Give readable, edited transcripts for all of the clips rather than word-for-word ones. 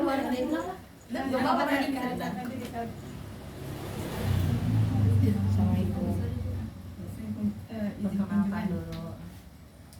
keluarga pulang lah. Gak apa-apa tadi cerita. Assalamualaikum. Perkenalkan dulu.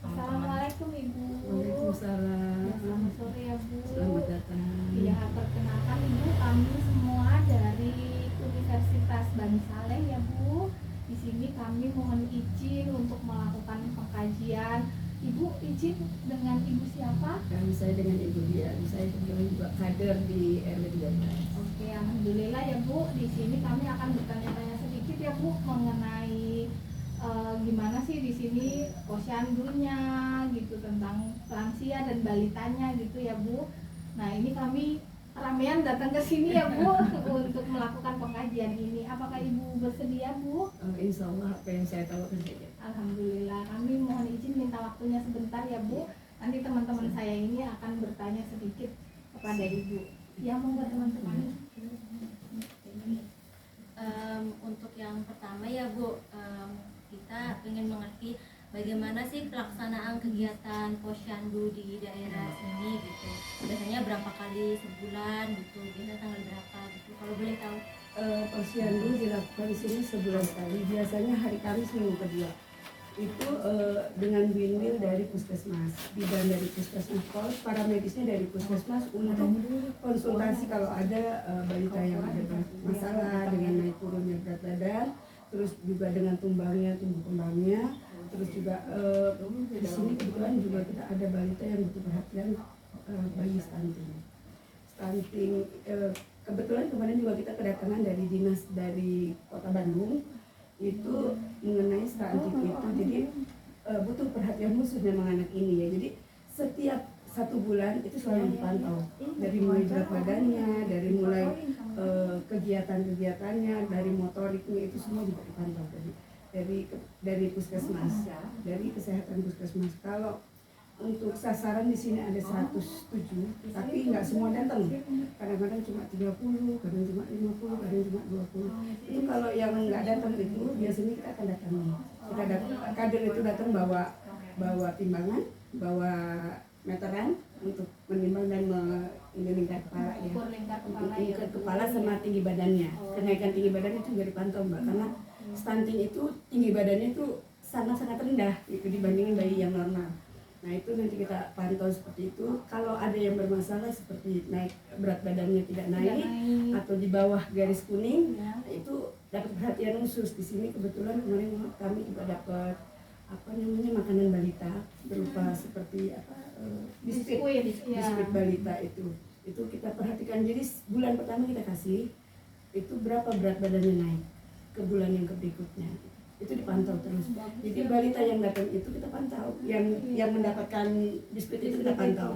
Assalamualaikum Ibu. Waalaikumsalam. Selamat sore ya Bu. Selamat datang. Ya, perkenalkan Ibu, kami semua dari Universitas Bani Saleh ya Bu. Di sini kami mohon izin untuk melakukan pengkajian. Ibu izin dengan Ibu siapa? Kami saya dengan Ibu Dia. Saya kebetulan juga kader di RW 13. Oke, alhamdulillah ya Bu. Di sini kami akan bertanya-tanya sedikit ya Bu mengenai gimana sih di sini posyandunya gitu, tentang lansia dan balitanya gitu ya Bu. Nah, ini kami ramean datang ke sini ya Bu untuk melakukan pengkajian ini. Apakah Ibu bersedia Bu? Insya Allah apa yang saya tahu akan saya jawab. Alhamdulillah, kami mohon izin minta waktunya sebentar ya Bu. Nanti teman-teman saya ini akan bertanya sedikit kepada Ibu. Ya, monggo teman-teman. Untuk yang pertama ya Bu, kita ingin mengerti bagaimana sih pelaksanaan kegiatan posyandu di daerah sini gitu. Biasanya berapa kali sebulan gitu, biasanya tanggal berapa gitu, kalau boleh tahu. Posyandu dilakukan di sini sebulan sekali. Biasanya hari Kamis minggu kedua. Itu dengan win-win dari puskesmas, bidan dari puskesmas, para medisnya dari puskesmas untuk konsultasi kalau ada balita yang ada masalah dengan naik turunnya berat badan, terus juga dengan tumbuh kembangnya, terus juga di sini kebetulan juga kita ada balita yang butuh perhatian, bayi stunting. Kebetulan kemarin juga kita kedatangan dari dinas dari Kota Bandung itu mengenai stunting itu, jadi butuh perhatian khusus memang anak ini ya. Jadi setiap 1 bulan itu selalu dipantau, dari mulai berat badannya, dari mulai kegiatan-kegiatannya, dari motoriknya, itu semua juga dipantau dari puskesmas, dari kesehatan puskesmas. Kalau untuk sasaran di sini ada 107, tapi nggak semua datang. Kadang-kadang cuma 30, kadang cuma 50, kadang cuma 20. Itu kalau yang nggak datang itu biasanya kita akan datangi. Kader itu datang bawa timbangan, bawa meteran untuk menimbang dan meningkat kepala ya. Meningkat kepala sama tinggi badannya. Kenaikan tinggi badan itu juga dipantau Mbak, karena stunting itu tinggi badannya itu sangat-sangat rendah itu dibandingin bayi yang normal. Nah, itu nanti kita pantau seperti itu. Kalau ada yang bermasalah seperti naik berat badannya tidak naik atau di bawah garis kuning, ya, itu dapat perhatian khusus. Di sini kebetulan kemarin kami juga dapat makanan balita berupa seperti biskuit balita itu kita perhatikan. Jadi bulan pertama kita kasih itu berapa berat badannya naik ke bulan yang berikutnya. Itu dipantau terus. Jadi balita yang datang itu kita pantau, yang mendapatkan biskuit itu kita pantau.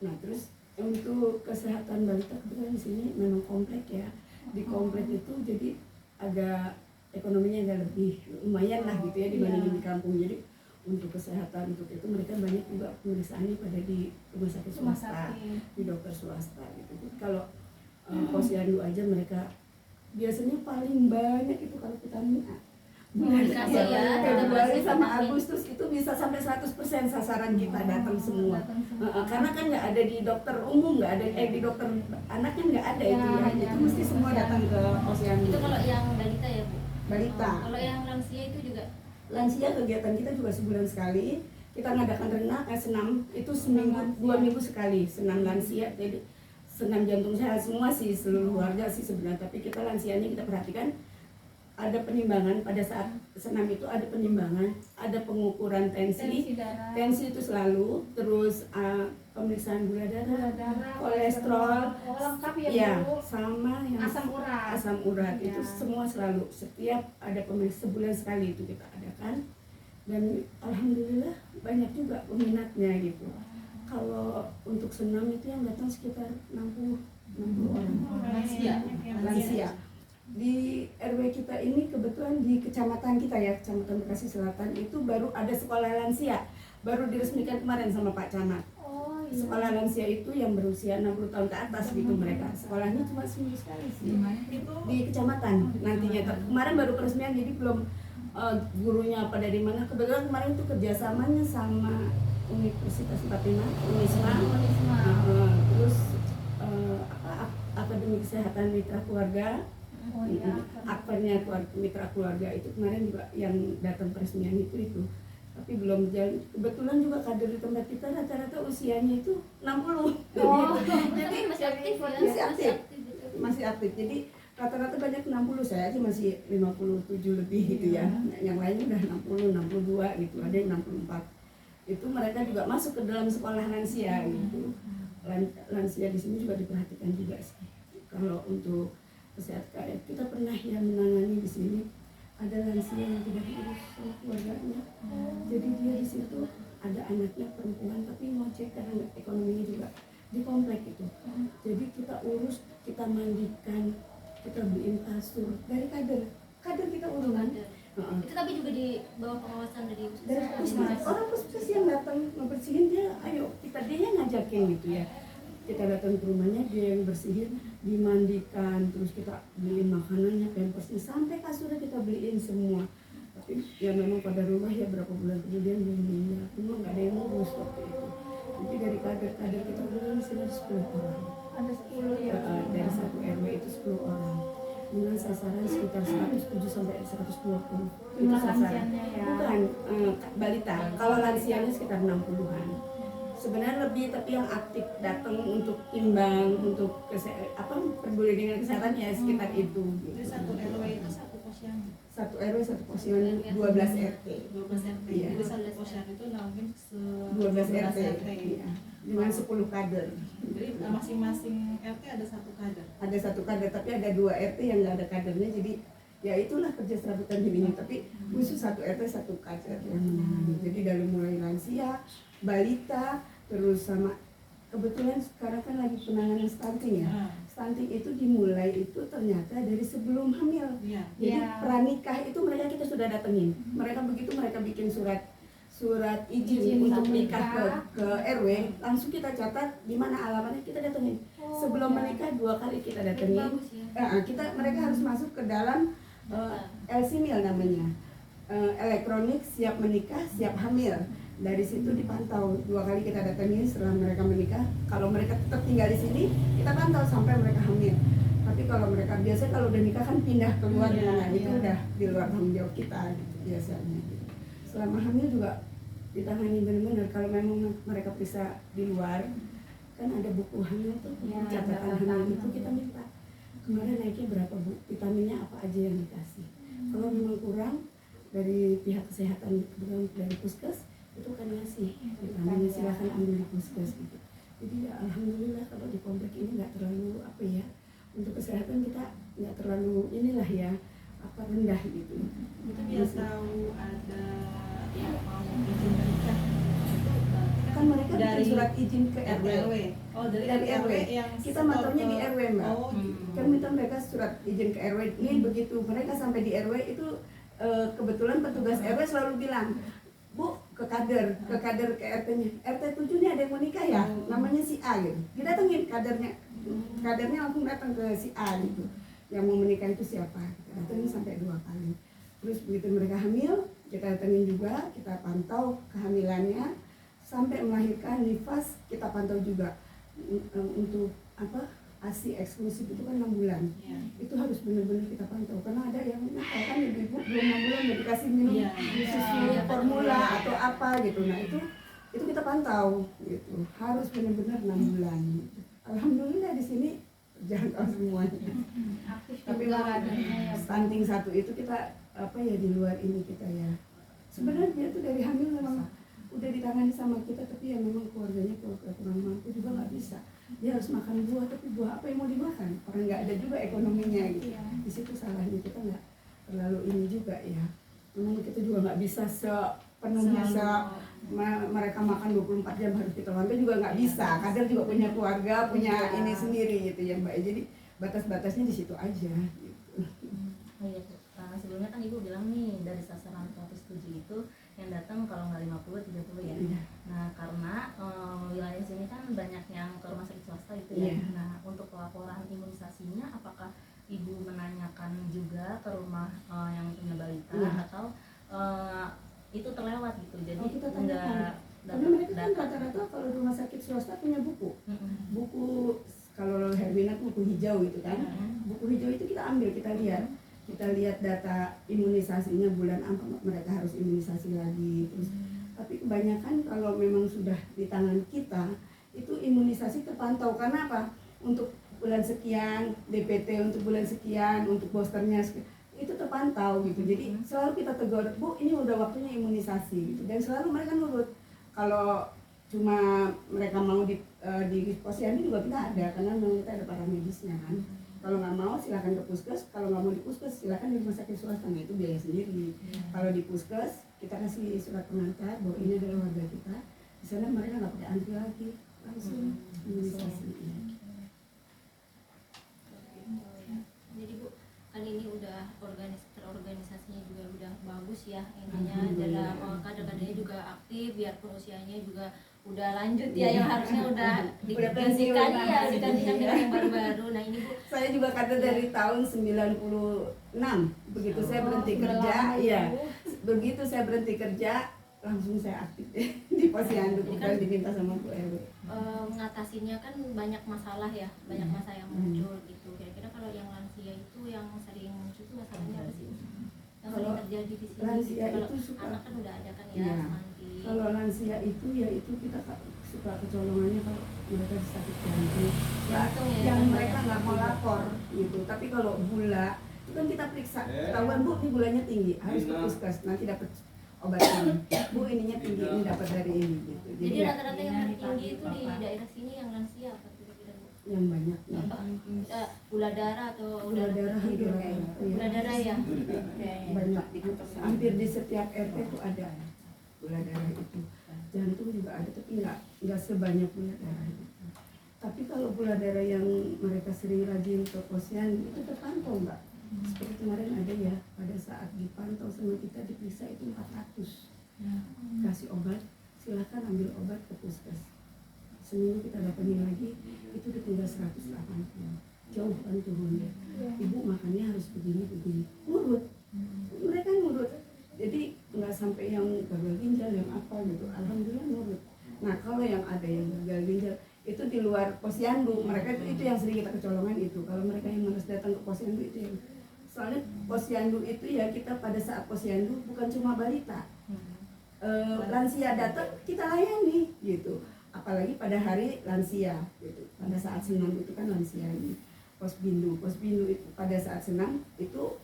Nah, terus untuk kesehatan balita kebetulan di sini memang komplek ya. Di komplek itu jadi agak ekonominya agak lebih lumayan lah gitu ya dibandingin di kampung. Jadi untuk kesehatan untuk itu mereka banyak juga pemeriksaannya pada di rumah sakit swasta, di dokter swasta gitu. Jadi kalau posyandu aja mereka biasanya paling banyak itu kalau vitamin bulan Februari sama Agustus itu bisa sampai 100% sasaran kita datang semua. Karena kan nggak ada di dokter umum, nggak ada di dokter anak kan nggak ada itu ya. Itu mesti semua datang ke posyandu. Itu kalau yang balita ya Bu? Balita. Kalau yang lansia itu juga? Lansia kegiatan kita juga sebulan sekali. Kita ngadakan senam itu seminggu 2 minggu sekali, senam lansia. Jadi senam jantung sehat semua sih, seluruh warga sih sebenarnya. Tapi kita lansianya kita perhatikan. Ada penimbangan pada saat senam itu, ada penimbangan, ada pengukuran tensi itu selalu, terus pemeriksaan gula darah, kolesterol, lengkap ya, sama yang asam urat ya. Itu semua selalu, setiap ada pemeriksaan sebulan sekali itu kita adakan, dan alhamdulillah banyak juga peminatnya gitu. Kalau untuk senam itu yang datang sekitar 60 orang lansia. Di RW kita ini kebetulan di kecamatan kita ya, Kecamatan Bekasi Selatan itu baru ada sekolah lansia, baru diresmikan kemarin sama Pak Camat. Sekolah lansia itu yang berusia 60 tahun ke atas gitu mereka. Sekolahnya cuma seminggu sekali sih. Di kecamatan nantinya. Kemarin baru peresmian jadi belum gurunya apa dari mana. Kebetulan kemarin itu kerjasamanya sama Universitas 45, Unisma. Terus Akademi Kesehatan Mitra Keluarga. Oh iya. Aktornya mitra keluarga itu kemarin juga yang datang peresmian itu tapi belum jalan. Kebetulan juga kader di tempat kita rata-rata usianya itu 60. Oh. Jadi masih aktif ya? masih aktif. Gitu. Masih aktif. Jadi rata-rata banyak 60, saya aja masih 57 lebih gitu ya. Yang lainnya udah 60, 62 gitu, ada yang 64. Itu mereka juga masuk ke dalam sekolah lansia gitu. Lansia di sini juga diperhatikan juga sih. Kalau untuk kesehatan kita pernah yang menangani di sini ada lansia yang tidak diurus sama keluarganya. Jadi dia di situ ada anaknya perempuan tapi ngojek karena ekonominya juga di komplek itu. Jadi kita urus, kita mandikan, kita beliin kasur dari kader kita urus kan. Itu tapi juga di bawah pengawasan dari Puskesmas. Orang puskesmas yang datang membersihin dia, ayo dia yang ngajakin gitu ya. Kita datang ke rumahnya, dia yang bersihin, dimandikan, terus kita beliin makanannya, pampersnya, sampai kasurnya kita beliin semua. Tapi ya memang pada rumah ya berapa bulan kemudian dia meninggal, memang nggak ada yang ngurus waktu itu. Jadi dari kader kita dulu di sini ada 10 orang. Ada 10 ya. Dari satu RW itu 10 orang. Dengan sasaran sekitar 107 sampai 120. Itu Jumlah sasaran. lansianya ya. Bukan balita. Kalau lansianya sekitar 60-an. Sebenarnya lebih, tapi yang aktif datang untuk timbang, untuk peduli dengan kesehatan ya sekitar itu. Jadi satu RW itu satu posyandu. Satu RW satu posyandu 12 RT. 12 RT. Iya. Jadi satu posyandu itu mungkin 12 RT. Iya. Dengan 10 kader. Jadi masing-masing RT ada satu kader. Ada satu kader, tapi ada 2 RT yang nggak ada kadernya, jadi ya itulah kerja serabutan ini. Tapi khusus satu RT satu kader yang menangani. Jadi dari mulai lansia, balita, terus sama kebetulan sekarang kan lagi penanganan stunting ya. Stunting itu dimulai itu ternyata dari sebelum hamil. Iya. Jadi Iya. pranikah itu kita sudah datengin. Mereka bikin surat izin Izin untuk menikah. menikah ke RW, langsung kita catat di mana alamatnya, kita datengin. Sebelum menikah 2 kali kita datengin. bagus ya. Mereka harus masuk ke dalam LCMIL namanya, elektronik siap menikah siap hamil. Dari situ dipantau 2 kali kita datangin setelah mereka menikah. Kalau mereka tetap tinggal di sini, kita pantau sampai mereka hamil. Tapi kalau mereka kalau udah nikah kan pindah keluar, Iya, itu iya. udah di luar tanggung jawab kita gitu, biasanya. Gitu. Selama hamil juga ditangani benar-benar. Kalau memang mereka periksa di luar, kan ada buku hamil tuh, Iya, catatan catatan hamil itu kita minta. Kemarin naiknya berapa bu? Vitaminnya apa aja yang dikasih? Kalau memang kurang dari pihak kesehatan, dari puskes, itu kan ngasih vitaminnya, silahkan ambil di puskes gitu. Jadi ya alhamdulillah kalau di komplek ini nggak terlalu untuk kesehatan kita nggak terlalu ya rendah gitu. Itu biasa ada yang mau izin menikah. Kan mereka bikin dari surat izin ke RW. Oh, dari RW yang Kita mantaunya di RW mbak. Oh, gitu. Kan minta mereka surat izin ke RW. Ini begitu mereka sampai di RW itu kebetulan petugas RW selalu bilang, Bu, ke kader ke RT-nya. RT 7 nya ada yang mau nikah ya, namanya si A gitu. Didatengin kadernya langsung datang ke si A gitu. Yang mau menikah itu siapa? Kita datengin sampai 2 kali. Terus begitu mereka hamil, kita datengin juga, kita pantau kehamilannya sampai melahirkan nifas, kita pantau juga. Untuk ASI eksklusif itu kan 6 bulan. Iya. Itu harus benar-benar kita pantau karena ada yang nakal kan ibu-ibu belum 6 bulan udah dikasih minum Iya. susu Iya. formula atau apa gitu. Nah itu kita pantau gitu, harus benar-benar 6 bulan gitu. Alhamdulillah di sini terjangkau semuanya. Aktif Tapi juga memang kadernya ya. stunting 1 itu kita di luar ini kita ya. Sebenarnya dia tuh dari hamil memang udah ditangani sama kita, tapi ya memang keluarganya keluarga kurang mampu juga nggak bisa. Dia harus makan buah, tapi buah apa yang mau dimakan? Orang nggak ada juga ekonominya gitu. Iya. Di situ salahnya kita nggak terlalu ini juga ya. Memang kita juga nggak bisa sepenuhnya mereka makan 24 jam harus kita bantu juga nggak bisa. Kadang juga punya keluarga, punya ini sendiri gitu ya Mbak. Jadi batas-batasnya di situ aja. Gitu. Oh iya, sebelumnya kan Ibu bilang nih dari sasaran 107 itu yang datang kalau nggak 50, 30 ya. Iya. Nah karena wilayah sini kan banyak yang ke rumah sakit swasta gitu ya. Iya. Nah untuk laporan imunisasinya apakah Ibu menanyakan juga ke rumah yang punya balita Iya. atau itu terlewat gitu? Jadi Oh, kita tanyakan. Karena mereka kan rata-rata kalau rumah sakit swasta punya buku. Mm-mm. Buku kalau kalau Herwina tuh buku hijau gitu kan. Buku hijau itu kita ambil, kita lihat data imunisasinya bulan apa mereka harus imunisasi lagi terus. Tapi kebanyakan kalau memang sudah di tangan kita itu imunisasi terpantau. Karena apa? Untuk bulan sekian DPT, untuk bulan sekian, untuk boosternya itu terpantau gitu. Jadi selalu kita tegur, Bu, ini udah waktunya imunisasi gitu. Dan selalu mereka nurut. Kalau cuma mereka mau di posyandu juga kita ada, karena memang kita ada para medisnya kan. Kalau nggak mau silakan ke puskes, kalau nggak mau di puskes silakan di rumah sakit swasta, nah itu biaya sendiri. Kalau di puskes kita kasih surat pengantar bahwa ini adalah warga kita. Di sana mereka nggak pakai antri lagi, langsung imunisasi. Jadi Bu, kan ini udah terorganisasinya juga udah bagus ya, intinya dalam kader-kadernya juga aktif, biarpun usianya juga udah lanjut ya, yang harusnya udah digantikan ya, digantikan dengan yang baru-baru. Nah ini Bu, Saya juga kader dari tahun 96. Begitu saya berhenti kerja, iya. Begitu saya berhenti kerja, langsung saya aktif di posyandu, bukan diminta sama Bu RW. mengatasinya kan banyak masalah ya, banyak masalah yang muncul gitu. Kira-kira kalau yang lansia itu yang sering muncul itu masalahnya apa sih? Yang sering terjadi di sini. Lansia Kalau itu suka, anak kan udah ada kan ya, iya. nanti. Kalau lansia itu ya itu kita suka kecolongannya kalau mereka sakit jantung. Jantung ya, Yang yang mereka banyak. nggak mau lapor gitu. Tapi kalau gula itu kan kita periksa, ketahuan Bu, ini gulanya tinggi, harus ke puskes, nanti dapat obat ini. Bu, ininya tinggi, ini dapat dari ini gitu. Jadi ya, rata-rata yang tertinggi itu di daerah sini yang lansia apa kira-kira Bu? yang banyak ya. Gula darah atau Gula darah hampir gula darah ya. banyak, hampir di setiap RT itu ada gula darah itu. Jantung juga ada, tapi nggak sebanyak gula darah itu. Tapi kalau gula darah yang mereka sering rajin ke posyandu itu terpantau Mbak. Seperti kemarin ada ya, pada saat dipantau sama kita diperiksa itu 400. Kasih obat, silahkan ambil obat ke puskes. Seminggu kita datangin lagi, itu ditinggal 180. Jauh kan turunnya. Ibu makannya harus begini. Nurut. Mereka nurut. Jadi nggak sampai yang gagal ginjal, yang apa gitu. Alhamdulillah nurut. Nah kalau yang ada yang gagal ginjal, itu di luar posyandu. Mereka itu yang sering kita kecolongan itu. Kalau mereka yang harus datang ke posyandu itu yang... Soalnya posyandu itu ya, kita pada saat posyandu bukan cuma balita. Lansia datang kita layani gitu. Apalagi pada hari lansia gitu. Pada saat senam itu kan lansia ini. Posbindu itu pada saat senam itu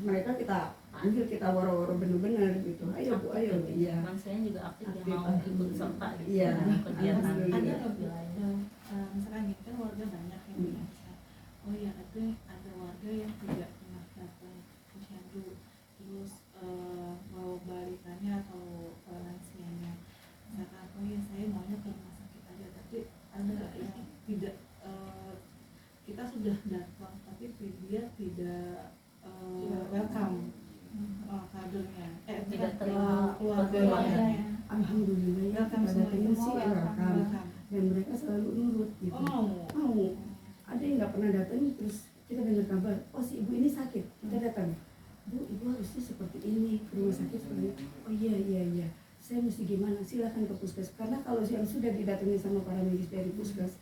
mereka kita panggil, kita woro-woro bener-bener gitu. Ayo Bu, ayo. Iya. Lansianya juga aktif, Aktif, ya mau aktif. ikut serta gitu Iya, dalam kegiatan alhamdulillah. wilayah. Misalkan gitu kan warga banyak yang lansia. Oh ya, ada warga yang tidak pernah datang posyandu, terus bawa balitanya atau lansianya. Misalkan, oh ya saya maunya ke rumah sakit aja, tapi ada yang tidak, kita sudah datang tapi dia tidak welcome kadernya, Tidak bukan, terima keluarganya. Alhamdulillah ya, Welcome pada semua, datangin sih semua welcome. welcome. Dan mereka selalu nurut gitu. Oh mau. Mau. Ada yang nggak pernah datang, terus kita dengar kabar, oh si ibu ini sakit, kita datang. Bu, ibu harusnya seperti ini, ke rumah sakit seperti ini. Oh iya, saya mesti gimana? Silakan ke puskes. Karena kalau yang sudah didatangi sama para medis dari puskes,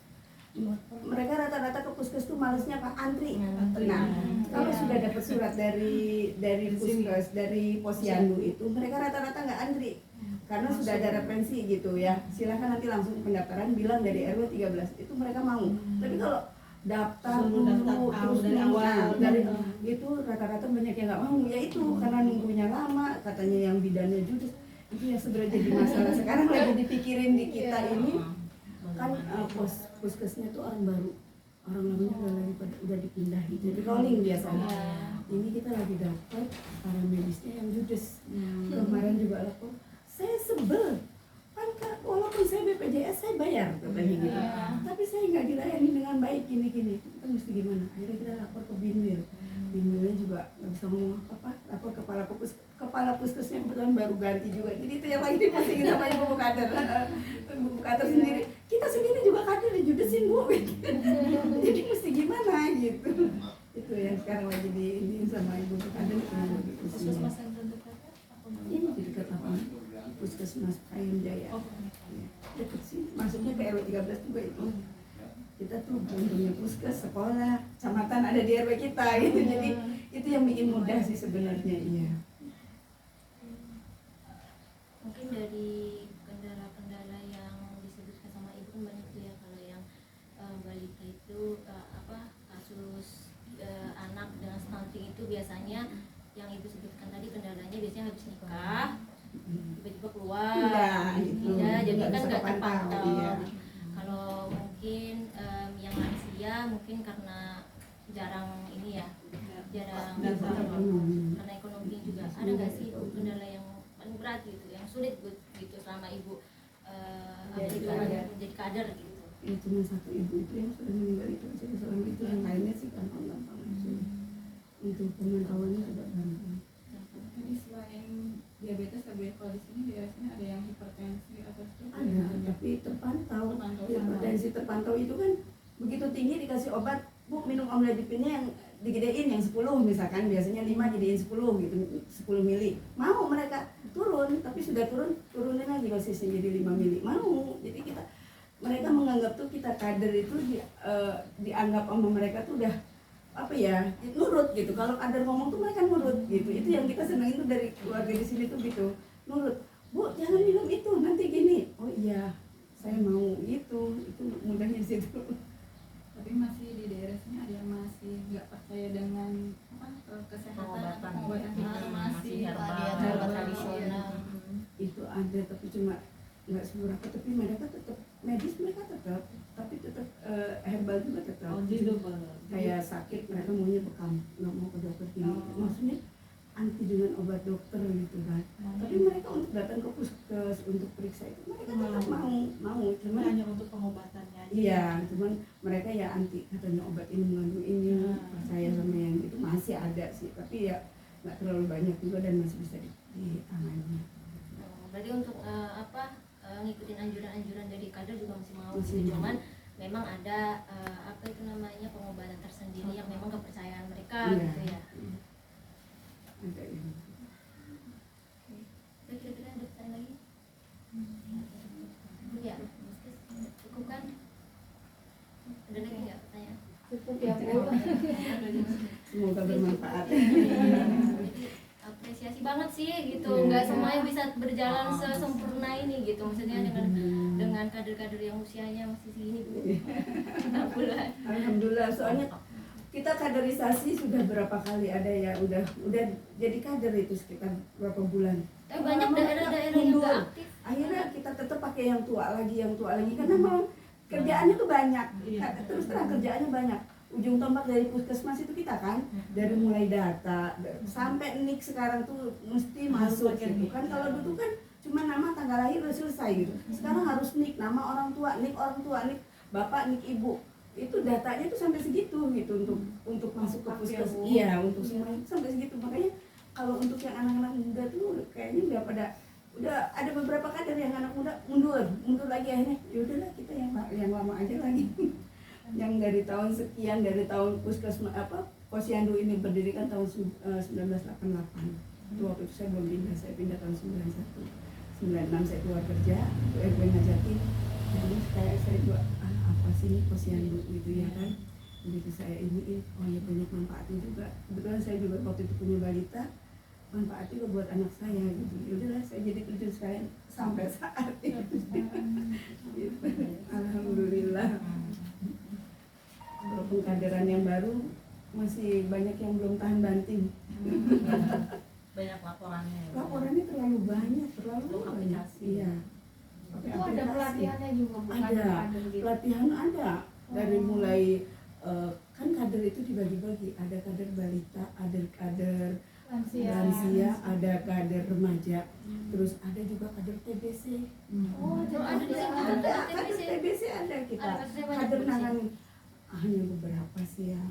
mereka rata-rata ke puskes tuh malesnya Pak, antri. Nah, kalau sudah dapat surat dari puskes, dari posyandu itu, mereka rata-rata nggak antri. Karena sudah ada referensi gitu ya. Silakan nanti langsung pendaftaran, bilang dari RW 13, itu mereka mau. Tapi kalau daftar Dulu daftar dulu terus dari nunggu, awal. dari itu rata-rata banyak yang nggak mau, ya itu karena nunggunya lama, katanya yang bidannya judes. Itu yang sebenarnya jadi masalah sekarang lagi dipikirin di kita ini kan. Puskesnya tuh orang baru, orang lamanya udah dipindah gitu, di rolling biasanya. Ini kita lagi dapat para medisnya yang judes. Kemarin juga lapor, saya sebel kan walaupun saya BPJS saya bayar katanya gitu, tapi saya nggak dilayani dengan baik gini kita mesti gimana? Akhirnya kita lapor ke Binwil. Binwilnya juga nggak bisa ngomong apa, lapor kepala puskesnya kebetulan baru ganti juga, jadi itu yang lagi dipusingin sama ibu kader sendiri. Kita sendiri juga kader dijudesin Bu gitu. Jadi mesti gimana gitu. Itu yang sekarang lagi ini sama ibu kader itu. Puskesmas yang terdekat Ini di dekat apa? Puskesmas Payung Jaya. Oh, Deket sih, masuknya ke RW 13 juga itu. kita tuh belum punya puskes, sekolah, kecamatan ada di RW kita gitu. Jadi itu yang bikin mudah sih sebenarnya. Iya. Mungkin dari kendala-kendala yang disebutkan sama ibu kan banyak tuh ya, kalau yang balita itu kasus anak dengan stunting itu biasanya yang ibu sebutkan tadi kendalanya biasanya habis nikah tiba-tiba keluar Itu. ya, jadi Nggak kan bisa nggak kepantau, terpantau. iya. Kalau mungkin yang lansia mungkin karena jarang ini ya, jarang karena ekonomi juga. Ada nggak sih ibu kendala yang paling berat gitu, yang sulit gitu selama ibu jadi kader gitu? Ya cuma satu ibu itu yang sudah meninggal itu aja, selama itu yang lainnya sih gampang-gampang aja. Untuk pemantauannya agak gampang. Jadi selain diabetes, kalau di sini biasanya ada yang hipertensi atau stroke? Ada, tapi terpantau. Terpantau. Hipertensi terpantau itu kan begitu tinggi dikasih obat, Bu minum amlodipinnya yang digedein yang 10 misalkan, biasanya 5 jadiin 10 gitu, 10 mili. Mau mereka turun, tapi sudah turunin lagi dosisnya jadi 5 mili. Mau. Jadi mereka menganggap tuh kita kader itu dianggap sama mereka tuh udah apa ya, nurut gitu. Kalau kader ngomong tuh mereka nurut gitu. Itu yang kita senangin tuh dari keluarga di sini tuh gitu. Nurut. Bu, jangan minum itu, nanti gini. Oh iya, saya mau itu mudahnya di situ. Tapi masih di daerah sini ada yang masih nggak percaya dengan kesehatan, Pengobatan. masih herbal, herbal tradisional. Itu ada, tapi cuma nggak seberapa. Tapi mereka tetap medis, mereka tetap, tapi tetap herbal juga tetap. Oh, jadi Kayak sakit mereka maunya bekam, nggak mau ke dokter gini. Maksudnya anti dengan obat dokter gitu kan. Tapi mereka untuk datang ke puskes untuk periksa itu mereka tetap mau, cuman hanya untuk pengobatannya aja. iya, cuman mereka ya anti, katanya obat ini mengandung ini, percaya sama yang itu masih ada sih, tapi ya nggak terlalu banyak juga dan masih bisa ditangani. Berarti untuk ngikutin anjuran-anjuran dari kader juga masih mau Masih gitu. mau. Cuman memang ada pengobatan tersendiri yang memang kepercayaan mereka Iya. gitu ya. Ada yang Saya kira-kira ada pertanyaan lagi? Ya, cukup kan? Ada lagi nggak pertanyaan? Cukup ya Bu. semoga bermanfaat. Jadi apresiasi banget sih gitu, Iya. nggak semuanya bisa berjalan sesempurna ini gitu, maksudnya dengan kader-kader yang usianya masih segini Bu. 60-an. Alhamdulillah, soalnya kita kaderisasi sudah berapa kali ada ya, udah jadi kader itu sekitar berapa bulan. Tapi banyak daerah-daerah yang Mundur. nggak aktif. Akhirnya kita tetap pakai yang tua lagi karena memang kerjaannya tuh banyak. Terus terang kerjaannya banyak. Ujung tombak dari puskesmas itu kita kan, dari mulai data sampai nik sekarang tuh mesti masuk gitu kan. Kalau dulu kan cuma nama tanggal lahir udah selesai gitu. Sekarang harus nik nama orang tua, nik bapak, nik ibu. Itu datanya tuh sampai segitu gitu untuk masuk ke puskes. Iya, untuk semuanya itu sampai segitu. Makanya kalau untuk yang anak-anak muda tuh kayaknya udah ada beberapa kader yang anak muda mundur lagi, akhirnya yaudahlah kita yang lama aja lagi. Yang dari tahun sekian, dari tahun Posyandu ini berdiri kan tahun 1988. Itu waktu itu saya belum pindah, saya pindah tahun 91. 96 saya keluar kerja, ke RW ngajakin. Jadi saya juga apa sih Posyandu gitu ya kan. Begitu saya ini, oh ya banyak manfaatnya juga. Kebetulan saya juga waktu itu punya balita, manfaat juga buat anak saya gitu. Yaudahlah saya jadi terjun sekalian sampai saat ini. Gitu. Alhamdulillah. Kalau pengkaderan yang baru masih banyak yang belum tahan banting. Banyak laporannya. Laporannya terlalu banyak. Aplikasi. Iya. Itu ada pelatihannya juga bukan Ada. kader gitu. Pelatihan ada dari mulai kan kader itu dibagi-bagi, ada kader balita, ada kader lansia, ada kader remaja, terus ada juga kader TBC. Oh, jadi ada di sini. Ada kader TBC ada kita. Ada kadernya banyak Kader di sini. nanganin hanya beberapa sih ya.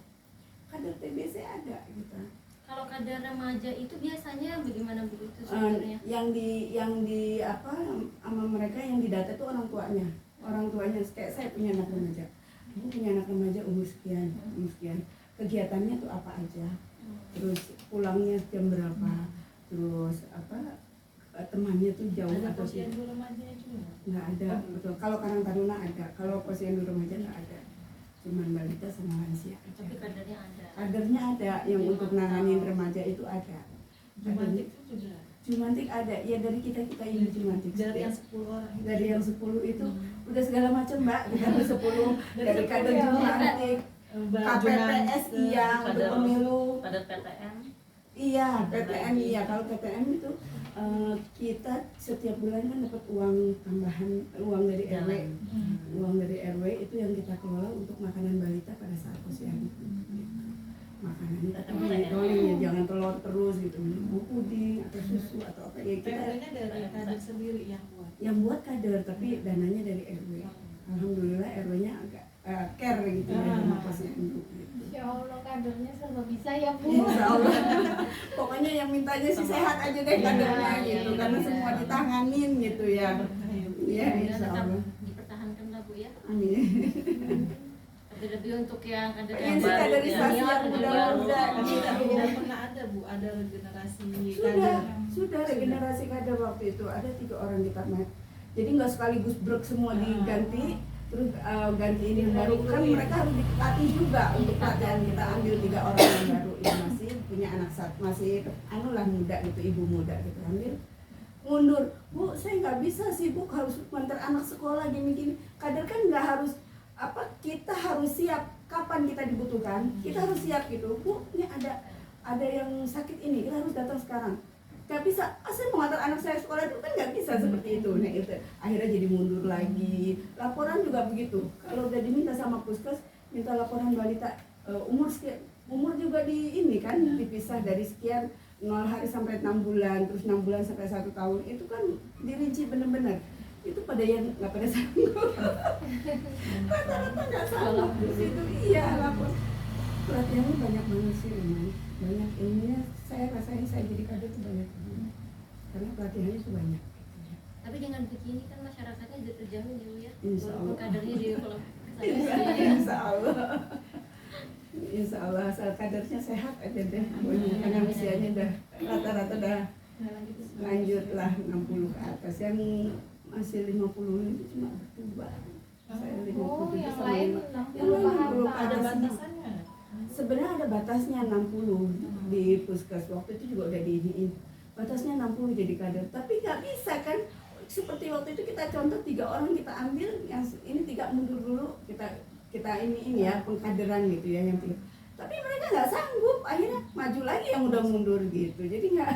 Kader TBC ada kita. Kalau kader remaja itu biasanya bagaimana Bu itu sebenarnya? Yang di apa sama mereka yang didata itu orang tuanya kayak saya punya anak remaja, aku punya anak remaja umur sekian, kegiatannya tuh apa aja, terus pulangnya jam berapa, terus apa temannya tuh jauh atau Posyandu remajanya juga nggak ada. Betul, kalau Karang Taruna ada, kalau Posyandu remaja nggak ada. cuman balita sama lansia aja. Tapi kadernya ada. Kadernya ada yang untuk nanganin remaja itu ada. Jumantik itu juga Jumantik ada, ya dari kita ini Jumantik. dari yang 10 orang itu. Dari yang 10 itu udah segala macam Mbak, kita ada 10 dari kader ya. Jumantik, KPPS iya untuk Kader. pemilu, Pada PTN iya PTN iya. Kalau PTN itu kita setiap bulan kan dapat uang tambahan, uang dari RW, uang dari RW itu yang kita kelola untuk makanan balita pada saat posyandu. Makanannya tapi ya jangan telur terus gitu, puding atau susu atau apa ya kita PPN-nya dari kader sendiri yang buat. yang buat kader tapi dananya dari RW. Alhamdulillah RW-nya agak care gitu ya sama posyandu. Insya Allah kadernya serba bisa ya Bu. Insya Allah. Pokoknya yang mintanya sih sehat aja deh kadernya gitu, Iya, karena iya. semua ditanganin gitu ya. Iya Mudah-mudahan insya tetap Allah. dipertahankan lah Bu ya. Amin. Lebih untuk yang kader Iya yang sih, baru, kaderisasi senior, yang muda-muda. Udah pernah ada Bu, ada regenerasi Sudah, kader. sudah regenerasi kader waktu itu ada 3 orang kita jadi nggak sekaligus brek semua diganti terus ganti ini yang baru kan mereka harus dilatih juga untuk pelatihan. Kita ambil 3 orang yang baru yang masih punya anak masih anulah muda gitu, ibu muda gitu, ambil mundur. Bu saya nggak bisa sih Bu, harus nganter anak sekolah gini-gini. Kader kan nggak harus apa, kita harus siap kapan kita dibutuhkan, kita harus siap gitu. Bu ini ada yang sakit ini, kita harus datang sekarang. Gak bisa, saya mau ngantar anak saya sekolah itu kan nggak bisa seperti itu. Nah itu akhirnya jadi mundur lagi. Laporan juga begitu. Kalau udah diminta sama puskes, minta laporan balita umur sekian, umur juga di ini kan dipisah dari sekian 0 hari sampai 6 bulan, terus 6 bulan sampai 1 tahun. Itu kan dirinci benar-benar. Itu pada yang nggak pada sanggup. Rata-rata nggak sanggup di situ. Iya lapor. Pelatihannya banyak banget sih memang. Banyak ilmunya, saya rasain saya jadi kader itu banyak banget. Karena pelatihannya itu banyak. Tapi dengan begini kan masyarakatnya sudah terjamin ya Bu ya. Insya Walaupun Allah. kadernya di kalau Insya Allah. Insya Allah asal kadernya sehat aja deh. Karena usianya udah rata-rata udah lanjut lah 60 ke atas. Yang masih 50 itu cuma berdua. Saya 50 Oh, itu yang sama lain 5. 60 Yang lain paham, 60 ke Pak. Ada atas. batasannya. Sebenarnya ada batasnya 60 di puskes, waktu itu juga udah diiniin batasnya 60 jadi kader, tapi nggak bisa kan. Seperti waktu itu kita contoh 3 orang kita ambil, yang ini 3 mundur dulu, kita ini ya pengkaderan gitu ya yang 3. Tapi mereka nggak sanggup, akhirnya maju lagi yang udah mundur gitu. Jadi nggak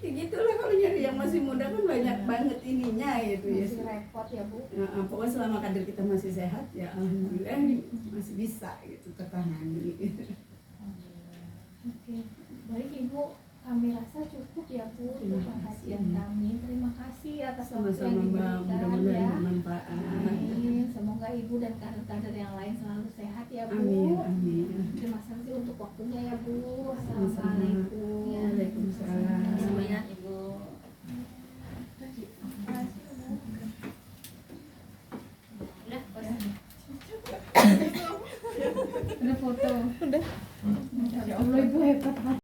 ya gitulah, kalau nyari yang masih muda kan banyak banget ininya gitu ya. Masih repot ya Bu. Nah, pokoknya selama kader kita masih sehat ya alhamdulillah masih bisa gitu tertangani. Oke, baik Ibu, kami rasa cukup ya Bu Terima untuk pengajian kasih. kami. Terima kasih atas waktu Sama-sama yang Mbak, diberikan mudah-mudahan ya. bermanfaat. Amin. Semoga Ibu dan kader-kader yang lain selalu sehat ya Bu. Amin, amin. Terima kasih untuk waktunya ya Bu. Sama-sama. Assalamualaikum. Waalaikumsalam. Terima kasih banyak Ibu. Udah, Bos. Udah foto. Udah. Ya Allah Ibu hebat.